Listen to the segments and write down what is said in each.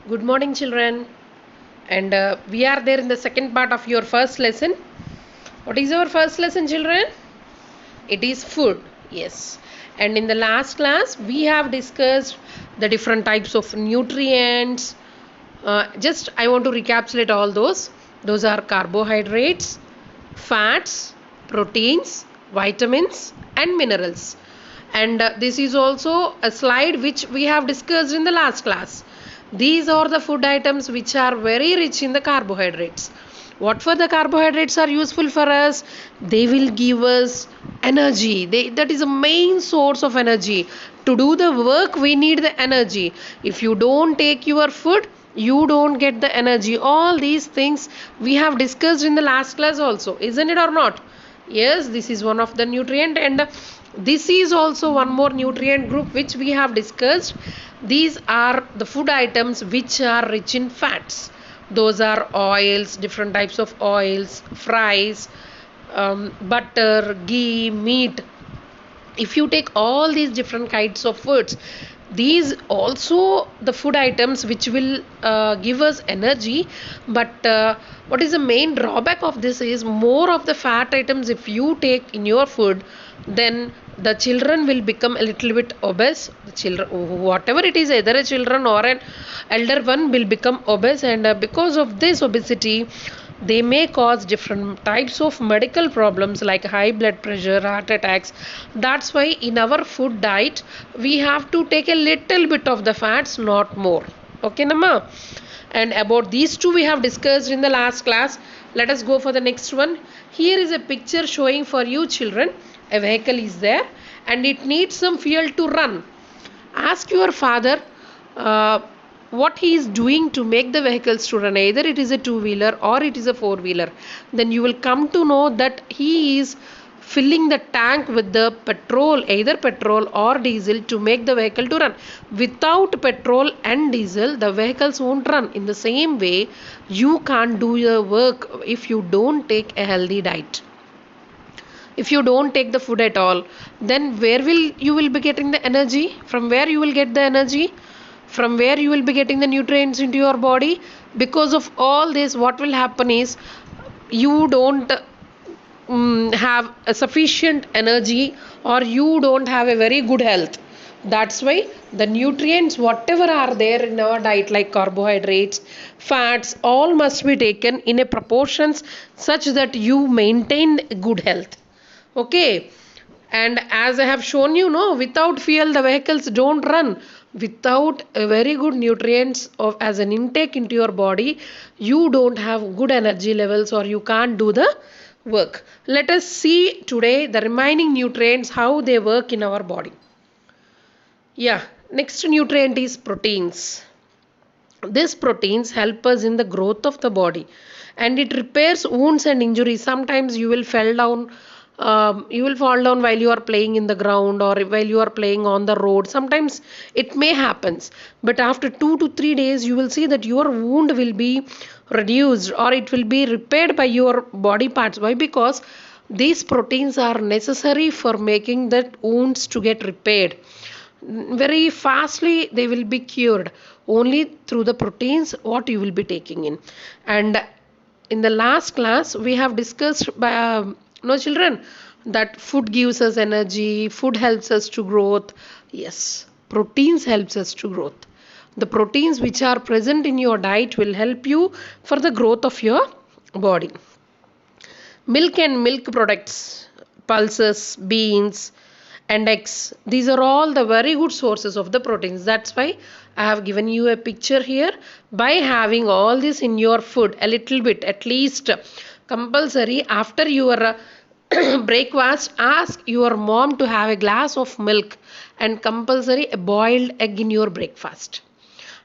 Good morning, children. And we are there in the second part of your first lesson. What is our first lesson, children? It is food. Yes. And in the last class, we have discussed the different types of nutrients. Just I want to recapitulate all those. Those are carbohydrates, fats, proteins, vitamins, and minerals. And this is also a slide which we have discussed in the last class. These are the food items which are very rich in the carbohydrates. What for the carbohydrates are useful for us? They will give us energy. That is a main source of energy. To do the work, we need the energy. If you don't take your food, you don't get the energy. All these things we have discussed in the last class also, isn't it or not? Yes, this is one of the nutrient, and this is also one more nutrient group which we have discussed. These are the food items which are rich in fats. Those are oils, different types of oils, fries, butter, ghee, meat. If you take all these different kinds of foods, these also the food items which will give us energy. But what is the main drawback of this is more of the fat items if you take in your food, then the children will become a little bit obese. The children, whatever it is, either a children or an elder one, will become obese, and because of this obesity, they may cause different types of medical problems like high blood pressure, heart attacks. That's why in our food diet we have to take a little bit of the fats, not more. Okay, Nama? And about these two we have discussed in the last class. Let us go for the next one. Here is a picture showing for you children. A vehicle is there and it needs some fuel to run. Ask your father what he is doing to make the vehicles to run. Either it is a two-wheeler or it is a four-wheeler. Then you will come to know that he is filling the tank with the petrol, either petrol or diesel, to make the vehicle to run. Without petrol and diesel, the vehicles won't run. In the same way, you can't do your work if you don't take a healthy diet. If you don't take the food at all, then where will you will be getting the energy? From where you will get the energy? From where you will be getting the nutrients into your body? Because of all this, what will happen is you don't have a sufficient energy, or you don't have a very good health. That's why the nutrients whatever are there in our diet, like carbohydrates, fats, all must be taken in a proportions such that you maintain good health. Okay. And as I have shown you, no, without fuel the vehicles don't run. Without a very good nutrients of as an intake into your body, you don't have good energy levels, or you can't do the work. Let us see today the remaining nutrients, how they work in our body. Yeah, next nutrient is proteins. These proteins help us in the growth of the body, and it repairs wounds and injuries. Sometimes you will fall down while you are playing in the ground, or while you are playing on the road. Sometimes it may happens, but after 2 to 3 days you will see that your wound will be reduced, or it will be repaired by your body parts. Why? Because these proteins are necessary for making that wounds to get repaired. Very fastly they will be cured only through the proteins what you will be taking in. And in the last class we have discussed by no children, that food gives us energy, food helps us to growth. Yes, proteins helps us to growth. The proteins which are present in your diet will help you for the growth of your body. Milk and milk products, pulses, beans, and eggs, these are all the very good sources of the proteins. That's why I have given you a picture here. By having all this in your food, a little bit at least compulsory, after your breakfast, ask your mom to have a glass of milk, and compulsory a boiled egg in your breakfast.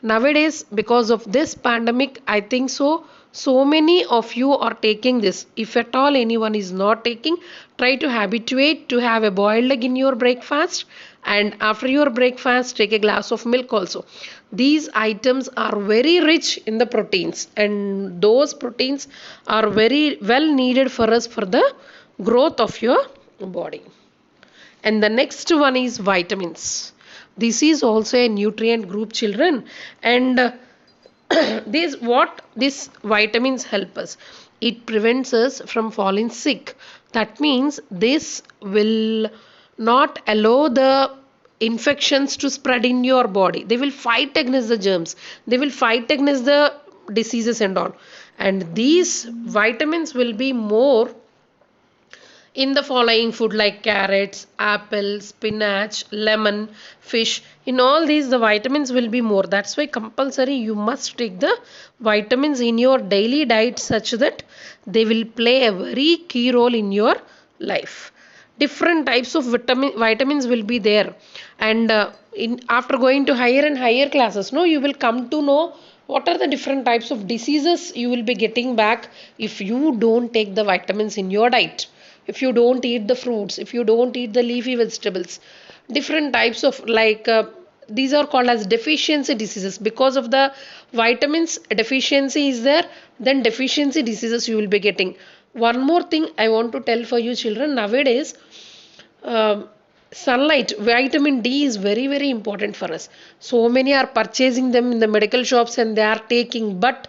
Nowadays, because of this pandemic, I think so many of you are taking this. If at all anyone is not taking, try to habituate to have a boiled egg in your breakfast, and after your breakfast take a glass of milk also. These items are very rich in the proteins, and those proteins are very well needed for us for the growth of your body. And the next one is vitamins. This is also a nutrient group, children, and These vitamins help us. It prevents us from falling sick. That means this will not allow the infections to spread in your body. They will fight against the germs. They will fight against the diseases and all. And these vitamins will be more in the following food like carrots, apple, spinach, lemon, fish. In all these the vitamins will be more. That's why compulsory you must take the vitamins in your daily diet such that they will play a very key role in your life. Different types of vitamins will be there, and in after going to higher and higher classes, no, you will come to know what are the different types of diseases you will be getting back if you don't take the vitamins in your diet, if you don't eat the fruits, if you don't eat the leafy vegetables. Different types of these are called as deficiency diseases. Because of the vitamins deficiency is there, then deficiency diseases you will be getting. One more thing I want to tell for you children, nowadays sunlight, vitamin D is very very important for us. So many are purchasing them in the medical shops and they are taking, but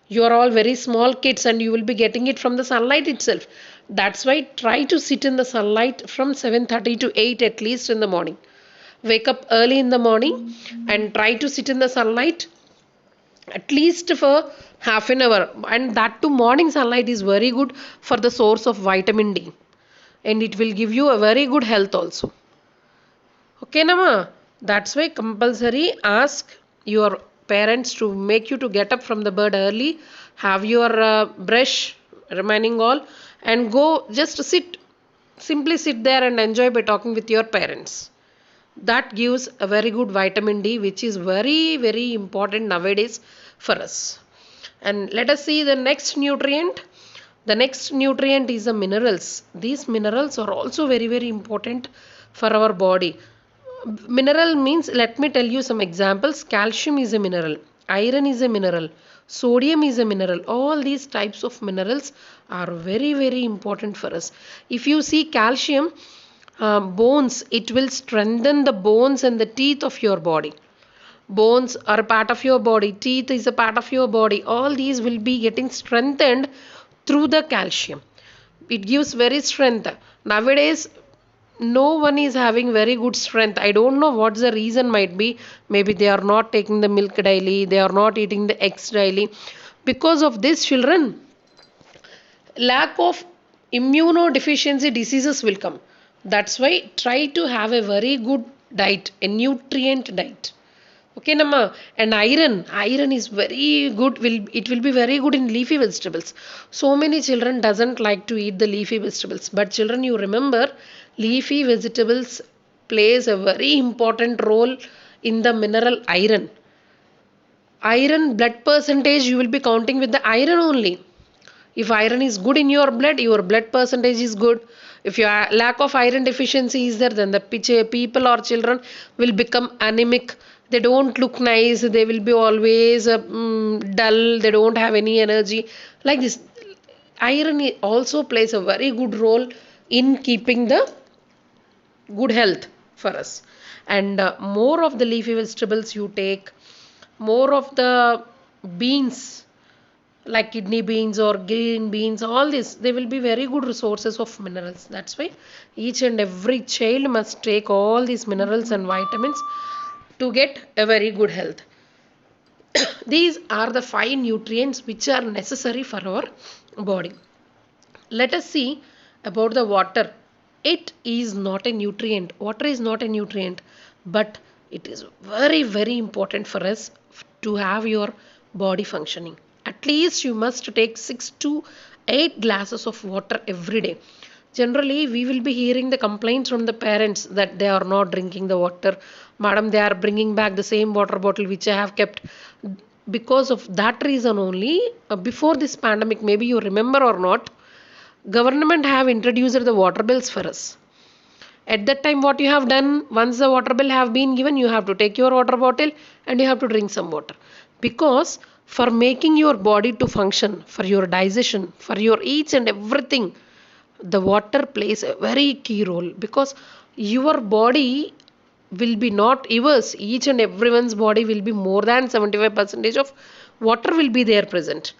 you are all very small kids and you will be getting it from the sunlight itself. That's why try to sit in the sunlight from 7:30 to 8 at least in the morning. Wake up early in the morning and try to sit in the sunlight at least for half an hour, and that too morning sunlight is very good for the source of vitamin D, and it will give you a very good health also. Okay, Nama? That's why compulsory ask your parents to make you to get up from the bed early, have your brush, remaining all, and go just sit, simply sit there and enjoy by talking with your parents. That gives a very good vitamin D, which is very very important nowadays for us. And let us see the next nutrient. The next nutrient is the minerals. These minerals are also very very important for our body. Mineral means, let me tell you some examples. Calcium is a mineral, iron is a mineral, sodium is a mineral. All these types of minerals are very very important for us. If you see calcium, bones, it will strengthen the bones and the teeth of your body. Bones are a part of your body, teeth is a part of your body. All these will be getting strengthened through the calcium. It gives very strength. Nowadays no one is having very good strength. I don't know what's the reason might be. Maybe they are not taking the milk daily, they are not eating the eggs daily. Because of this children, lack of immunodeficiency diseases will come. That's why try to have a very good diet, a nutrient diet. Okay, Nama? And iron is very good. It will be very good in leafy vegetables. So many children doesn't like to eat the leafy vegetables. But children, you remember, leafy vegetables plays a very important role in the mineral iron. Iron blood percentage you will be counting with the iron only. If iron is good in your blood percentage is good. If your lack of iron deficiency is there, then the people or children will become anemic. They don't look nice. They will be always dull. They don't have any energy. Like this, iron also plays a very good role in keeping the good health for us. And more of the leafy vegetables you take, more of the beans like kidney beans or green beans, all this, they will be very good resources of minerals. That's why each and every child must take all these minerals and vitamins to get a very good health. These are the 5 nutrients which are necessary for our body. Let us see about the water. It is not a nutrient. Water is not a nutrient, but it is very very important for us to have your body functioning. At least you must take 6 to 8 glasses of water every day. Generally, we will be hearing the complaints from the parents that they are not drinking the water. Madam, they are bringing back the same water bottle which I have kept. Because of that reason only, before this pandemic, maybe you remember or not, government have introduced the water bills for us. At that time, what you have done, once the water bill have been given, you have to take your water bottle and you have to drink some water. Because for making your body to function, for your digestion, for your each and everything, the water plays a very key role. Because your body will be not yours. Each and everyone's body will be more than 75% of water will be there present.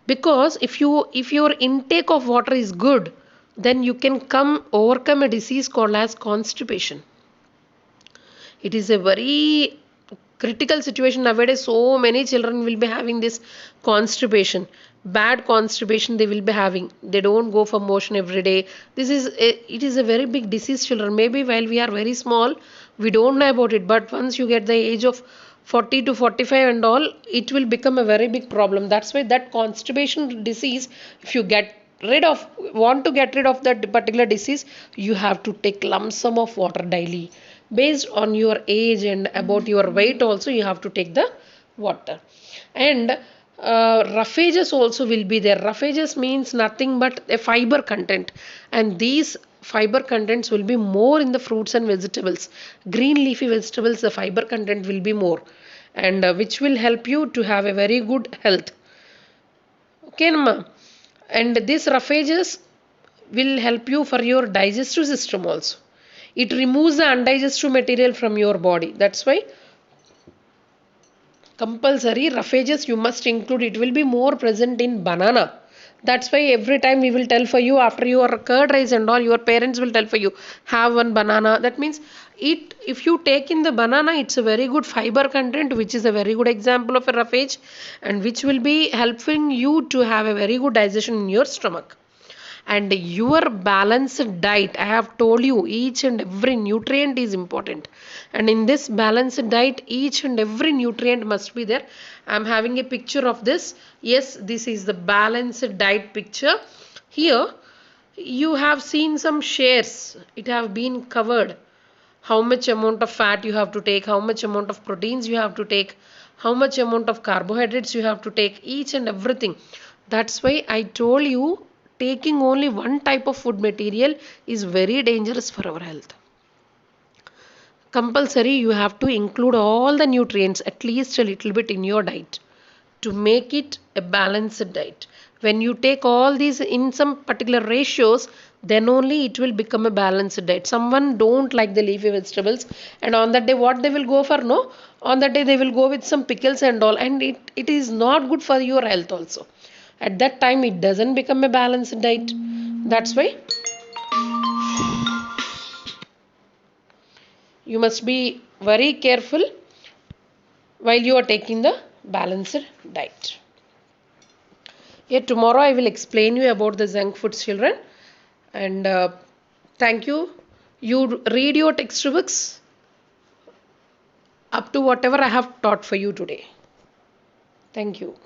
Because if your intake of water is good, then you can overcome a disease called as constipation. It is a very critical situation nowadays. So many children will be having this constipation, bad constipation they will be having. They don't go for motion every day. It is a very big disease, children. Maybe while we are very small we don't know about it, but once you get the age of 40 to 45 and all, it will become a very big problem. That's why that constipation disease, if you want to get rid of that particular disease, you have to take lump sum of water daily. Based on your age and about your weight also, you have to take the water. And roughages also will be there. Roughages means nothing but a fiber content, and these fiber contents will be more in the fruits and vegetables. Green leafy vegetables, the fiber content will be more, and which will help you to have a very good health. Okay, Nama? And these roughages will help you for your digestive system also. It removes the undigested material from your body. That's why compulsory roughages you must include. It will be more present in banana. That's why every time we will tell for you, after your curd rice and all, your parents will tell for you, have one banana. That means if you take in the banana, it's a very good fiber content, which is a very good example of a roughage, and which will be helping you to have a very good digestion in your stomach. And your balanced diet, I have told you, each and every nutrient is important, and in this balanced diet each and every nutrient must be there. I am having a picture of this. Yes, this is the balanced diet picture. Here you have seen some shares, it have been covered, how much amount of fat you have to take, how much amount of proteins you have to take, how much amount of carbohydrates you have to take, each and everything. That's why I told you, taking only one type of food material is very dangerous for our health. Compulsory you have to include all the nutrients at least a little bit in your diet to make it a balanced diet. When you take all these in some particular ratios, then only it will become a balanced diet. Someone don't like the leafy vegetables, and on that day what they will go for? No, on that day they will go with some pickles and all, and it is not good for your health also. At that time it doesn't become a balanced diet. That's why you must be very careful while you are taking the balanced diet. Yeah, tomorrow I will explain you about the junk foods, children. And thank you. You read your textbooks up to whatever I have taught for you today. Thank you.